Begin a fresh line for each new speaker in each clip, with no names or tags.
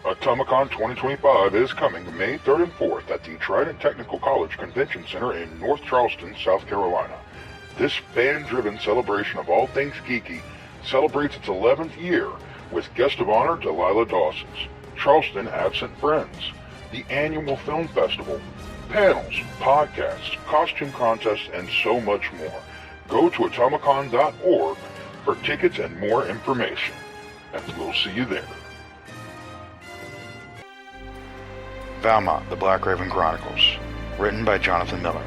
Atomicon 2025 is coming May 3rd and 4th at the Trident Technical College Convention Center in North Charleston, South Carolina. This fan-driven celebration of all things geeky celebrates its 11th year with guest of honor Delilah Dawson's Charleston Absent Friends, the annual film festival, panels, podcasts, costume contests, and so much more. Go to atomicon.org for tickets and more information, and we'll see you there.
Valmont, The Black Raven Chronicles, written by Jonathan Miller,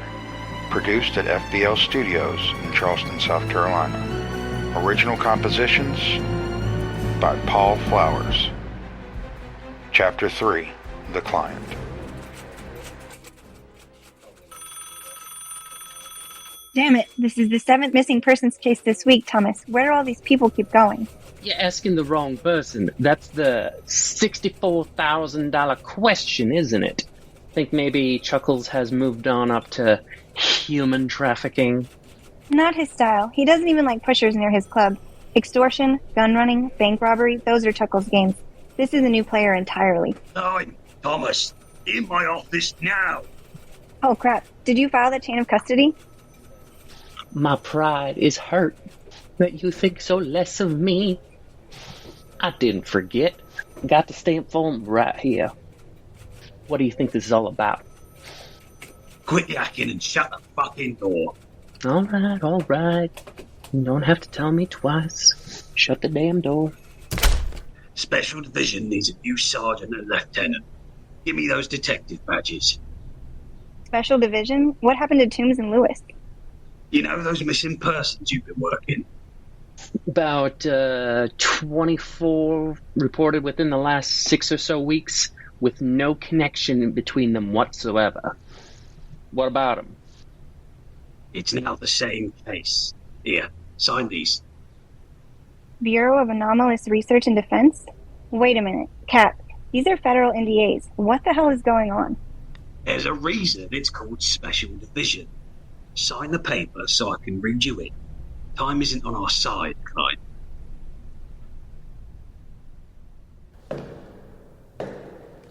produced at FBL Studios in Charleston, South Carolina. Original compositions by Paul Flowers. Chapter 3, The Client.
Damn it, this is the 7th missing persons case this week, Thomas. Where do all these people keep going?
You're asking the wrong person. That's the $64,000 question, isn't it? Think maybe Chuckles has moved on up to human trafficking?
Not his style. He doesn't even like pushers near his club. Extortion, gun running, bank robbery, those are Chuckles' games. This is a new player entirely.
I'm Thomas. In my office now.
Oh crap, did you file that chain of custody?
My pride is hurt that you think so less of me. I didn't forget. Got the stamp form right here. What do you think this is all about?
Quit yakking and shut the fucking door.
All right. You don't have to tell me twice. Shut the damn door.
Special Division needs a new sergeant and lieutenant. Give me those detective badges.
Special Division? What happened to Toombs and Lewis?
You know those missing persons you've been working?
About 24 reported within the last 6 or so weeks, with no connection between them whatsoever. What about them?
It's now the same case. Here, sign these.
Bureau of Anomalous Research and Defense? Wait a minute, Cap. These are federal NDAs. What the hell is going on?
There's a reason it's called Special Division. Sign the paper so I can read you in. Time isn't on our side, Clyde.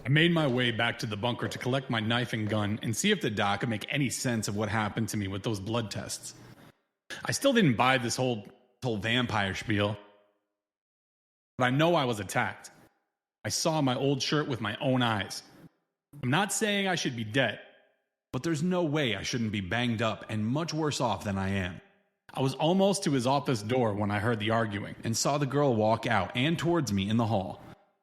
I made my way back to the bunker to collect my knife and gun and see if the doc could make any sense of what happened to me with those blood tests. I still didn't buy this whole vampire spiel, but I know I was attacked. I saw my old shirt with my own eyes. I'm not saying I should be dead, but there's no way I shouldn't be banged up and much worse off than I am. I was almost to his office door when I heard the arguing and saw the girl walk out and towards me in the hall.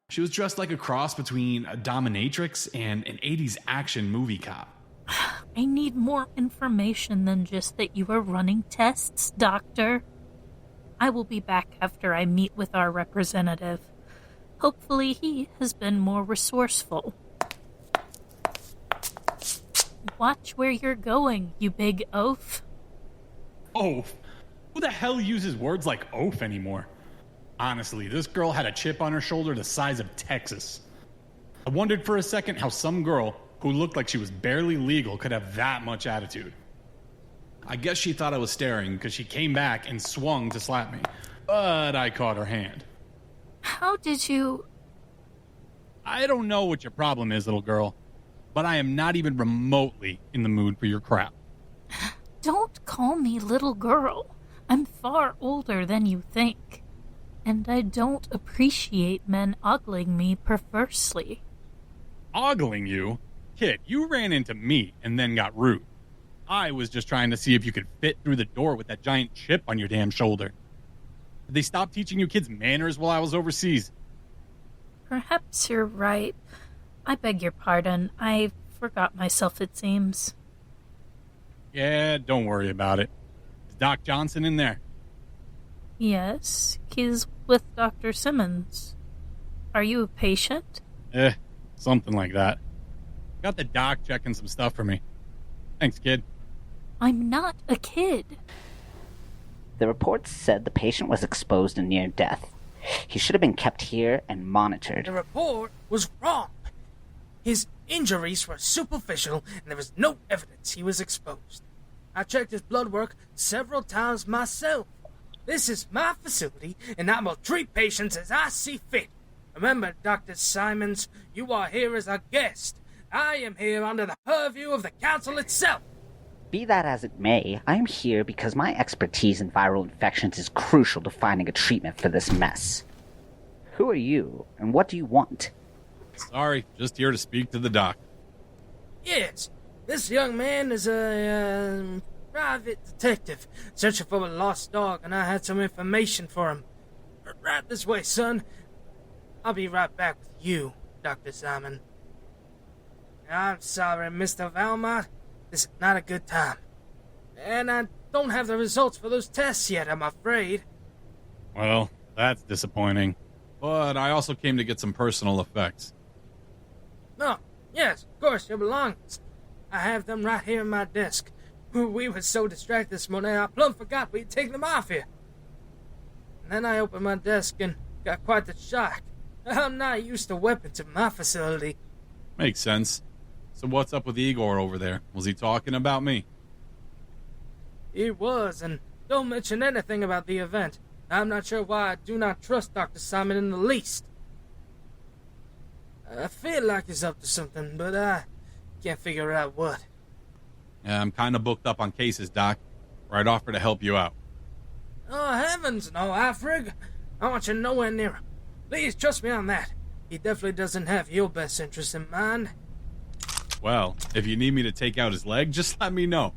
She was dressed like a cross between a dominatrix and an 80s action movie cop.
I need more information than just that you are running tests, Doctor. I will be back after I meet with our representative. Hopefully he has been more resourceful. Watch where you're going, you big oaf.
Oaf? Who the hell uses words like oaf anymore? Honestly, this girl had a chip on her shoulder the size of Texas. I wondered for a second how some girl who looked like she was barely legal could have that much attitude. I guess she thought I was staring because she came back and swung to slap me, but I caught her hand.
How did you...
I don't know what your problem is, little girl, but I am not even remotely in the mood for your crap.
Don't call me little girl. I'm far older than you think. And I don't appreciate men ogling me perversely.
Ogling you? Kid, you ran into me and then got rude. I was just trying to see if you could fit through the door with that giant chip on your damn shoulder. Did they stop teaching you kids manners while I was overseas?
Perhaps you're right. I beg your pardon. I forgot myself, it seems.
Yeah, don't worry about it. Is Doc Johnson in there?
Yes, he's with Dr. Simmons. Are you a patient?
Something like that. Got the doc checking some stuff for me. Thanks, kid.
I'm not a kid.
The reports said the patient was exposed and near death. He should have been kept here and monitored.
The report was wrong. His injuries were superficial, and there was no evidence he was exposed. I checked his blood work several times myself. This is my facility, and I will treat patients as I see fit. Remember, Dr. Simons, you are here as a guest. I am here under the purview of the council itself.
Be that as it may, I am here because my expertise in viral infections is crucial to finding a treatment for this mess. Who are you, and what do you want?
Sorry, just here to speak to the doc.
Yes, this young man is a private detective searching for a lost dog, and I had some information for him. Right this way, son. I'll be right back with you, Dr. Simon. I'm sorry, Mr. Valmont. This is not a good time. And I don't have the results for those tests yet, I'm afraid.
Well, that's disappointing. But I also came to get some personal effects.
Oh, yes, of course, your belongings. I have them right here in my desk. We were so distracted this morning, I plumb forgot we'd taken them off here. And then I opened my desk and got quite the shock. I'm not used to weapons in my facility.
Makes sense. So what's up with Igor over there? Was he talking about me?
He was, and don't mention anything about the event. I'm not sure why I do not trust Dr. Simon in the least. I feel like he's up to something, but I can't figure out what.
Yeah, I'm kind of booked up on cases, Doc. I'd offer to help you out.
Oh, heavens no, Afraig. I want you nowhere near him. Please trust me on that. He definitely doesn't have your best interest in mind.
Well, if you need me to take out his leg, just let me know.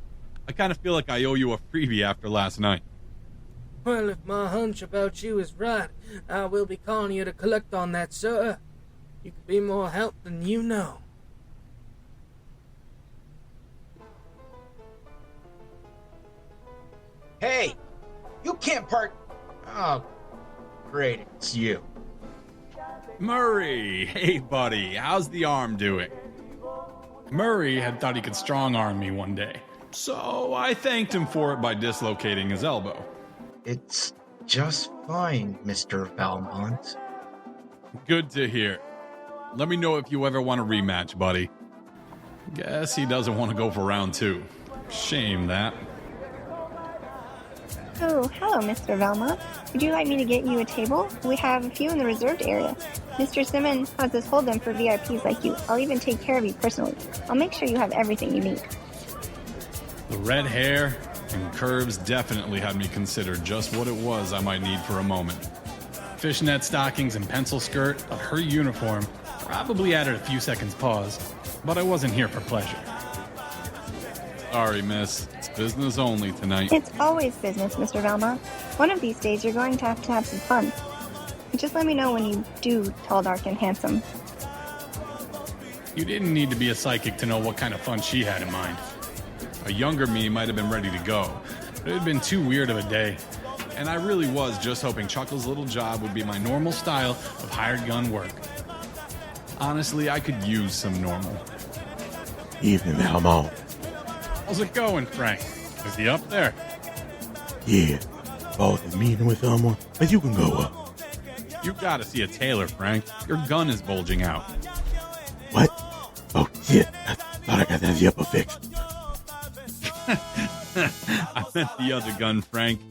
I kind of feel like I owe you a freebie after last night.
Well, if my hunch about you is right, I will be calling you to collect on that, sir. You could be more help than you know.
Hey! You can't park... Oh, great, it's you.
Murray! Hey, buddy, how's the arm doing? Murray had thought he could strong-arm me one day, so I thanked him for it by dislocating his elbow.
It's just fine, Mr. Valmont.
Good to hear. Let me know if you ever want a rematch, buddy. Guess he doesn't want to go for round 2. Shame that.
Oh, hello, Mr. Valmont. Would you like me to get you a table? We have a few in the reserved area. Mr. Simmons has us hold them for VIPs like you. I'll even take care of you personally. I'll make sure you have everything you need.
The red hair and curves definitely had me consider just what it was I might need for a moment. Fishnet stockings and pencil skirt, but her uniform probably added a few seconds pause, but I wasn't here for pleasure. Sorry, miss. It's business only tonight.
It's always business, Mr. Valmont. One of these days, you're going to have some fun. Just let me know when you do tall, dark, and handsome.
You didn't need to be a psychic to know what kind of fun she had in mind. A younger me might have been ready to go, but it had been too weird of a day. And I really was just hoping Chuckles' little job would be my normal style of hired gun work. Honestly, I could use some normal.
Evening, Valmont.
How's it going, Frank? Is he up there?
Yeah, boss is meeting with someone, but you can go up.
You gotta see a tailor, Frank. Your gun is bulging out.
What? Oh, shit. I thought I got that zipper fixed.
I meant the other gun, Frank.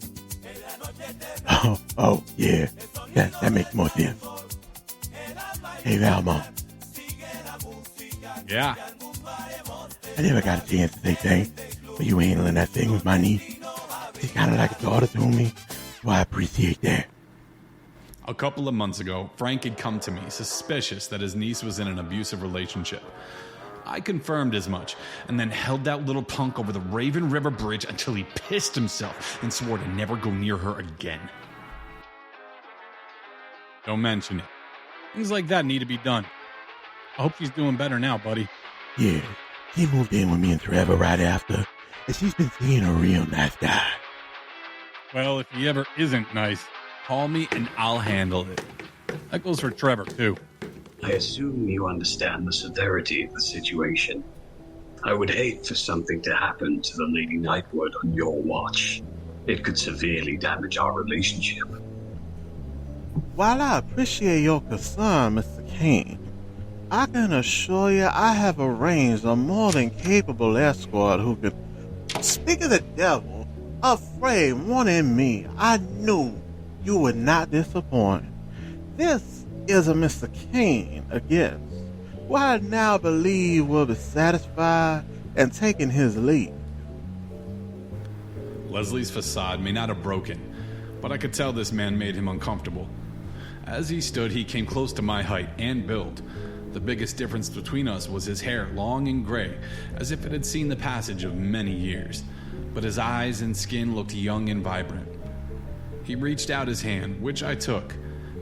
Oh, yeah. That makes more sense. Hey, Valmont.
Yeah?
I never got a chance to say thanks for you handling that thing with my niece. She's kind of like a daughter to me, so I appreciate that.
A couple of months ago, Frank had come to me suspicious that his niece was in an abusive relationship. I confirmed as much, and then held that little punk over the Raven River Bridge until he pissed himself and swore to never go near her again. Don't mention it. Things like that need to be done. I hope she's doing better now, buddy.
Yeah, she moved in with me and Trevor right after, and she's been seeing a real nice guy.
Well, if he ever isn't nice, call me and I'll handle it. That goes for Trevor, too.
I assume you understand the severity of the situation. I would hate for something to happen to the Lady Nightwood on your watch. It could severely damage our relationship.
While I appreciate your concern, Mr. Kane, I can assure you I have arranged a more than capable escort who could... Speak of the devil, Afraig wanted me. I knew you would not disappoint. This is a Mr. Kane, a guest, who I now believe will be satisfied and taking his leave.
Leslie's facade may not have broken, but I could tell this man made him uncomfortable. As he stood, he came close to my height and build. The biggest difference between us was his hair, long and gray, as if it had seen the passage of many years. But his eyes and skin looked young and vibrant. He reached out his hand, which I took.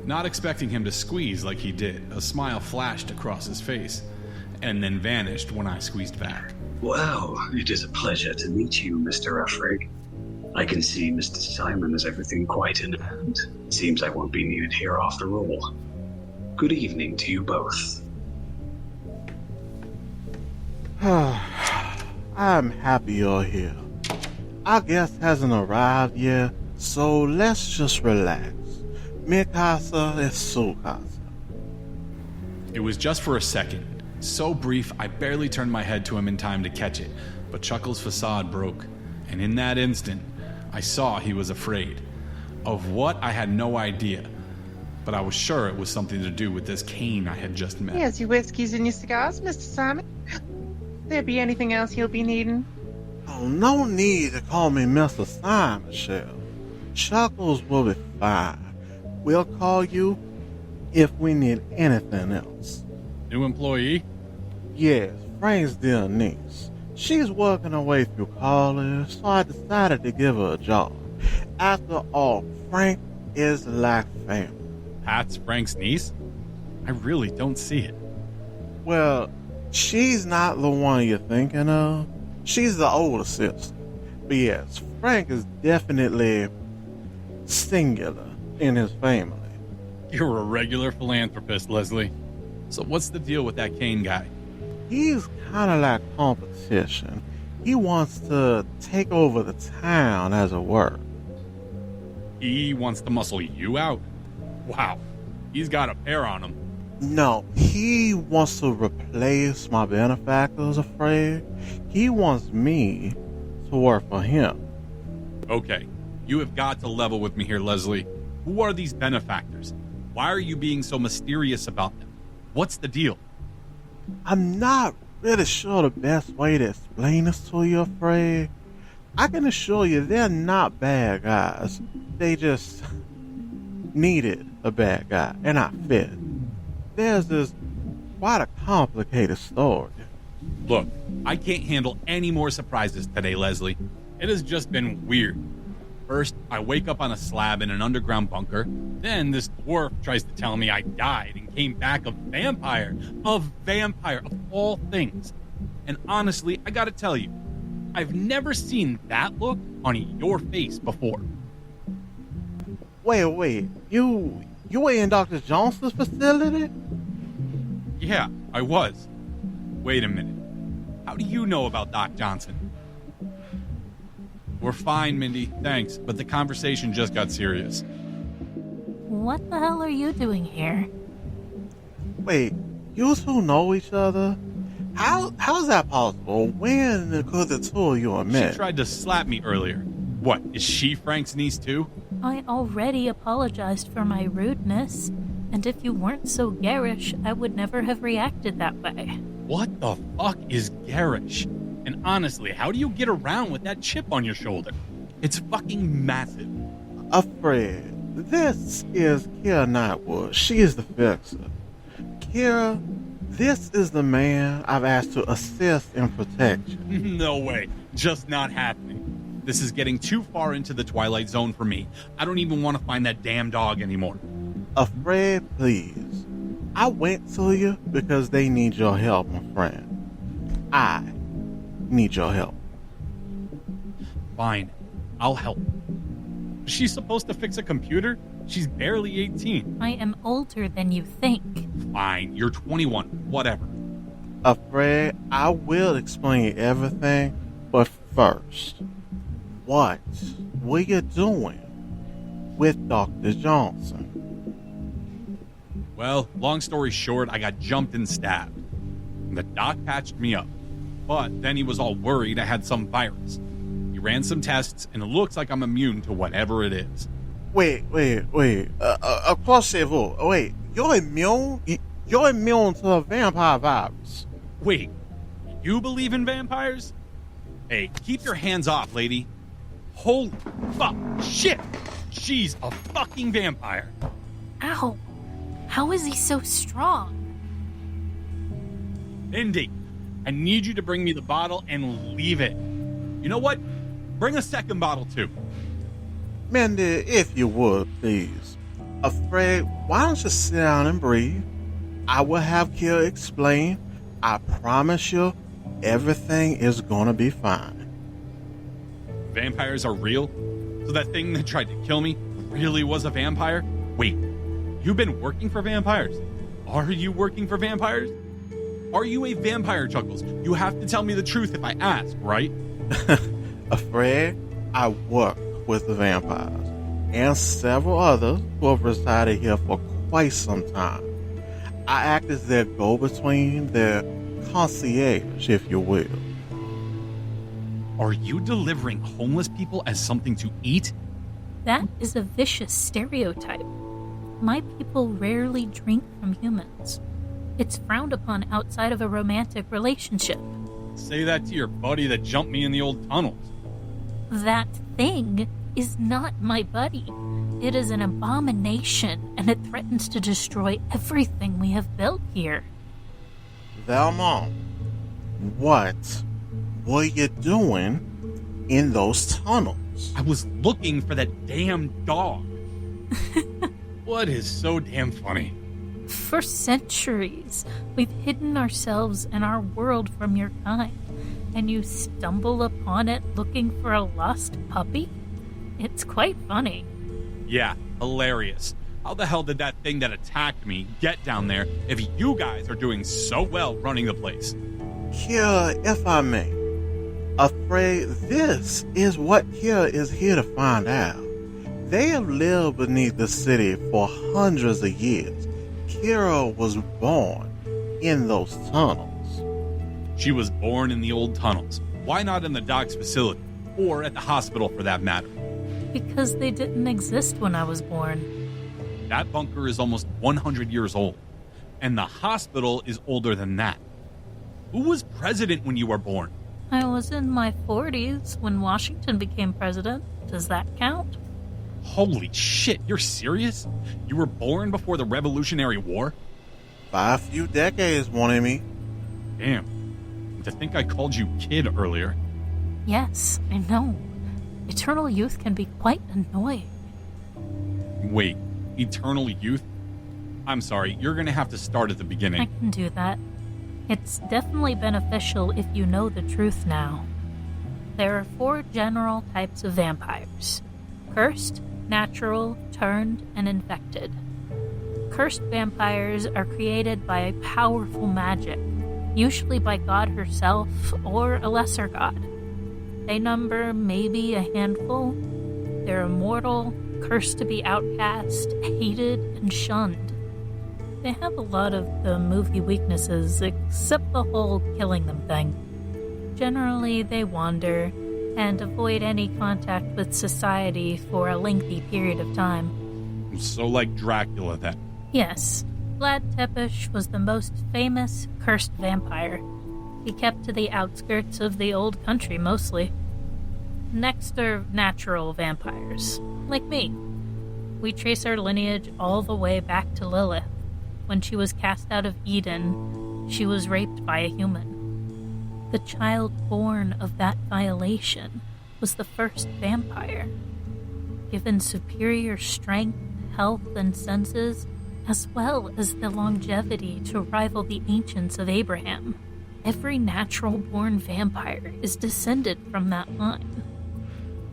Not expecting him to squeeze like he did, a smile flashed across his face, and then vanished when I squeezed back.
Well, it is a pleasure to meet you, Mr. Afraig. I can see Mr. Simon has everything quite in hand. Seems I won't be needed here after all. Good evening to you both.
I'm happy you're here. Our guest hasn't arrived yet, so let's just relax. Mi casa es su casa.
It was just for a second. So brief, I barely turned my head to him in time to catch it, but Chuckles' facade broke, and in that instant, I saw he was afraid. Of what, I had no idea, but I was sure it was something to do with this Kane I had just met.
Here's your whiskeys and your cigars, Mr. Simon. There be anything else you'll be needing?
Oh, no need to call me Mr. Simon, Shell. Chuckles will be fine. We'll call you if we need anything else.
New employee?
Yes, Frank's dear niece. She's working her way through college, so I decided to give her a job. After all, Frank is like family.
Pat's Frank's niece? I really don't see it.
Well, she's not the one you're thinking of. She's the older sister. But yes, Frank is definitely singular in his family.
You're a regular philanthropist, Leslie. So what's the deal with that Kane guy?
He's kind of like competition. He wants to take over the town, as it were.
He wants to muscle you out? Wow, he's got a pair on him.
No, he wants to replace my benefactors, Afraig. He wants me to work for him.
Okay, you have got to level with me here, Leslie. Who are these benefactors? Why are you being so mysterious about them? What's the deal?
I'm not really sure the best way to explain this to you, Afraig. I can assure you they're not bad guys. They just needed a bad guy, and I fit. There's this quite a complicated story.
Look, I can't handle any more surprises today, Leslie. It has just been weird. First, I wake up on a slab in an underground bunker. Then this dwarf tries to tell me I died and came back a vampire. A vampire, of all things. And honestly, I gotta tell you, I've never seen that look on your face before.
Wait. You were in Dr. Johnson's facility?
Yeah, I was. Wait a minute. How do you know about Doc Johnson? We're fine, Mindy, thanks, but the conversation just got serious.
What the hell are you doing here?
Wait, you two know each other? How's that possible? When could the two of you have met?
She tried to slap me earlier. What, is she Frank's niece too?
I already apologized for my rudeness, and if you weren't so garish, I would never have reacted that way.
What the fuck is garish? And honestly, how do you get around with that chip on your shoulder? It's fucking massive.
Afraid. This is Kira Nightwood. She is the fixer. Kira, this is the man I've asked to assist in protection.
No way. Just not happening. This is getting too far into the Twilight Zone for me. I don't even want to find that damn dog anymore.
Afraid, please. I went to you because they need your help, my friend. I need your help.
Fine. I'll help. Is she supposed to fix a computer? She's barely 18.
I am older than you think.
Fine. You're 21. Whatever.
Afraid, I will explain everything, but first, what were you doing with Dr. Johnson?
Well, long story short, I got jumped and stabbed. The doc patched me up. But then he was all worried I had some virus. He ran some tests, and it looks like I'm immune to whatever it is.
Wait. Accrochez-vous. Wait, You're immune? You're immune to the vampire virus.
Wait, you believe in vampires? Hey, keep your hands off, lady. Holy fuck, shit! She's a fucking vampire.
Ow. How is he so strong?
Indy, I need you to bring me the bottle and leave it. You know what? Bring a second bottle, too.
Mindy, if you would, please. Afraid, why don't you sit down and breathe? I will have Kia explain. I promise you, everything is gonna be fine.
Vampires are real? So that thing that tried to kill me really was a vampire? Wait, you've been working for vampires? Are you working for vampires? Are you a vampire, Chuckles? You have to tell me the truth if I ask, right?
Afraid, I work with the vampires and several others who have resided here for quite some time. I act as their go-between, their concierge, if you will.
Are you delivering homeless people as something to eat?
That is a vicious stereotype. My people rarely drink from humans. It's frowned upon outside of a romantic relationship.
Say that to your buddy that jumped me in the old tunnels.
That thing is not my buddy. It is an abomination, and it threatens to destroy everything we have built here.
Valmont, what were you doing in those tunnels?
I was looking for that damn dog. What is so damn funny?
For centuries, we've hidden ourselves and our world from your kind, and you stumble upon it looking for a lost puppy? It's quite funny.
Yeah, hilarious. How the hell did that thing that attacked me get down there if you guys are doing so well running the place?
Kia, if I may, Afraid, this is what Kia is here to find out. They have lived beneath the city for hundreds of years. Kira was born in those tunnels.
She was born in the old tunnels. Why not in the doc's facility? Or at the hospital, for that matter?
Because they didn't exist when I was born.
That bunker is almost 100 years old. And the hospital is older than that. Who was president when you were born?
I was in my 40s when Washington became president. Does that count?
Holy shit, you're serious? You were born before the Revolutionary War?
By a few decades, mon ami.
Damn. To think I called you kid earlier.
Yes, I know. Eternal youth can be quite annoying.
Wait, eternal youth? I'm sorry, you're gonna have to start at the beginning.
I can do that. It's definitely beneficial if you know the truth now. There are 4 general types of vampires: cursed, natural, turned, and infected. Cursed vampires are created by powerful magic, usually by God herself or a lesser god. They number maybe a handful. They're immortal, cursed to be outcast, hated, and shunned. They have a lot of the movie weaknesses, except the whole killing them thing. Generally, they wander and avoid any contact with society for a lengthy period of time.
So like Dracula, then?
Yes, Vlad Tepes was the most famous cursed vampire. He kept to the outskirts of the old country mostly. Next are natural vampires, like me. We trace our lineage all the way back to Lilith. When she was cast out of Eden, she was raped by a human. The child born of that violation was the first vampire. Given superior strength, health, and senses, as well as the longevity to rival the ancients of Abraham, every natural-born vampire is descended from that line.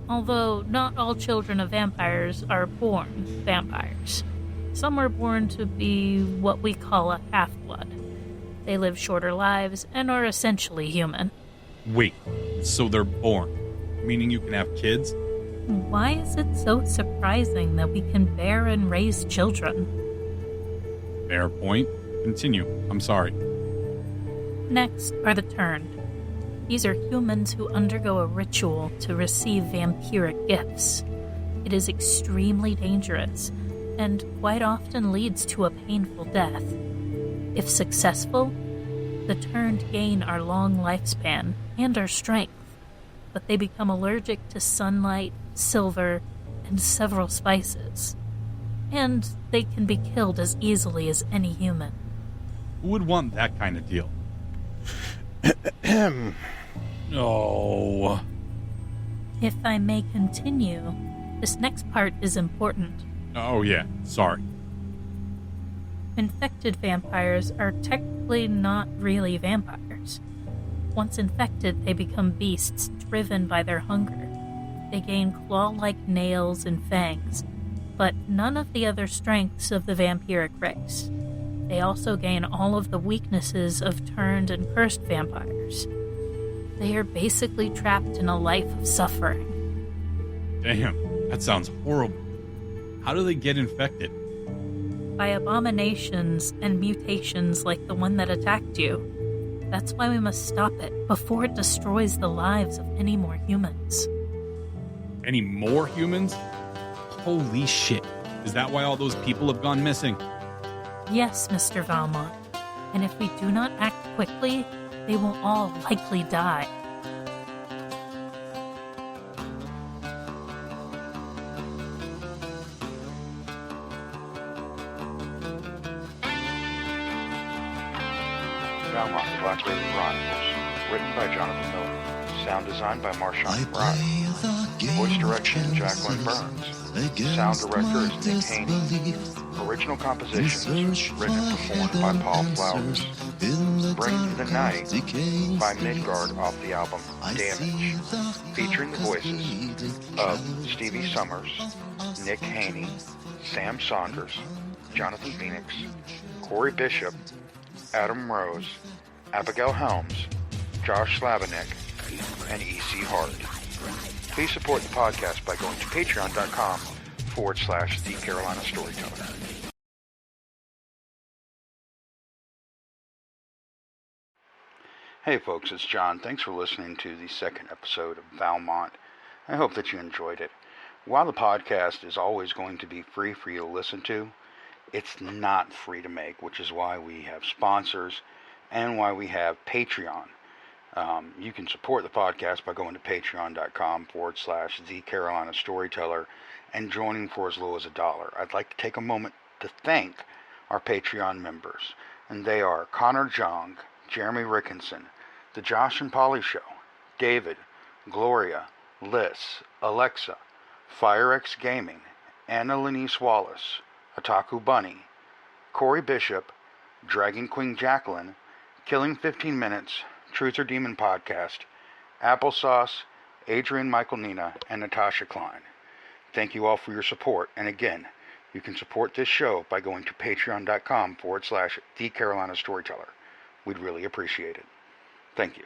Although not all children of vampires are born vampires. Some are born to be what we call a half-blood. They live shorter lives and are essentially human.
Wait, so they're born, meaning you can have kids?
Why is it so surprising that we can bear and raise children?
Fair point. Continue. I'm sorry.
Next are the turned. These are humans who undergo a ritual to receive vampiric gifts. It is extremely dangerous, and quite often leads to a painful death. If successful, the turned gain our long lifespan and our strength, but they become allergic to sunlight, silver, and several spices. And they can be killed as easily as any human.
Who would want that kind of deal? No.
If I may continue, this next part is important.
Oh yeah, sorry.
Infected vampires are technically not really vampires. Once infected, they become beasts driven by their hunger. They gain claw-like nails and fangs, but none of the other strengths of the vampiric race. They also gain all of the weaknesses of turned and cursed vampires. They are basically trapped in a life of suffering.
Damn, that sounds horrible. How do they get infected?
By abominations and mutations like the one that attacked you. That's why we must stop it before it destroys the lives of any more humans.
Any more humans? Holy shit. Is that why all those people have gone missing?
Yes, Mr. Valmont. And if we do not act quickly, they will all likely die.
Valmont, the Black Raven Chronicles. Written by Jonathan Miller. Sound design by Marshawn Fry. Voice direction, Jacqueline Burns. Sound director is Nick Haney. Original compositions written and performed by Paul Flowers. Bring to the Night by Midgard off the album Damage, featuring the voices of Stevie Summers, Nick Haney, Sam Saunders, Jonathan Phoenix, Corey Bishop, Adam Rose, Abigail Helms, Josh Slavinik, and E.C. Hart. Please support the podcast by going to patreon.com/The Carolina Storyteller. Hey folks, it's John. Thanks for listening to the second episode of Valmont. I hope that you enjoyed it. While the podcast is always going to be free for you to listen to, it's not free to make, which is why we have sponsors and why we have Patreon. You can support the podcast by going to patreon.com/The Carolina Storyteller and joining for as low as $1. I'd like to take a moment to thank our Patreon members, and they are Connor Jong, Jeremy Rickinson, The Josh and Polly Show, David, Gloria, Liz, Alexa, FireX Gaming, Anna Lenise Wallace, Otaku Bunny, Corey Bishop, Dragon Queen Jacqueline, Killing 15 Minutes, Truth or Demon Podcast, Applesauce, Adrian Michael Nina, and Natasha Klein. Thank you all for your support, and again, you can support this show by going to patreon.com/The Carolina Storyteller. We'd really appreciate it. Thank you.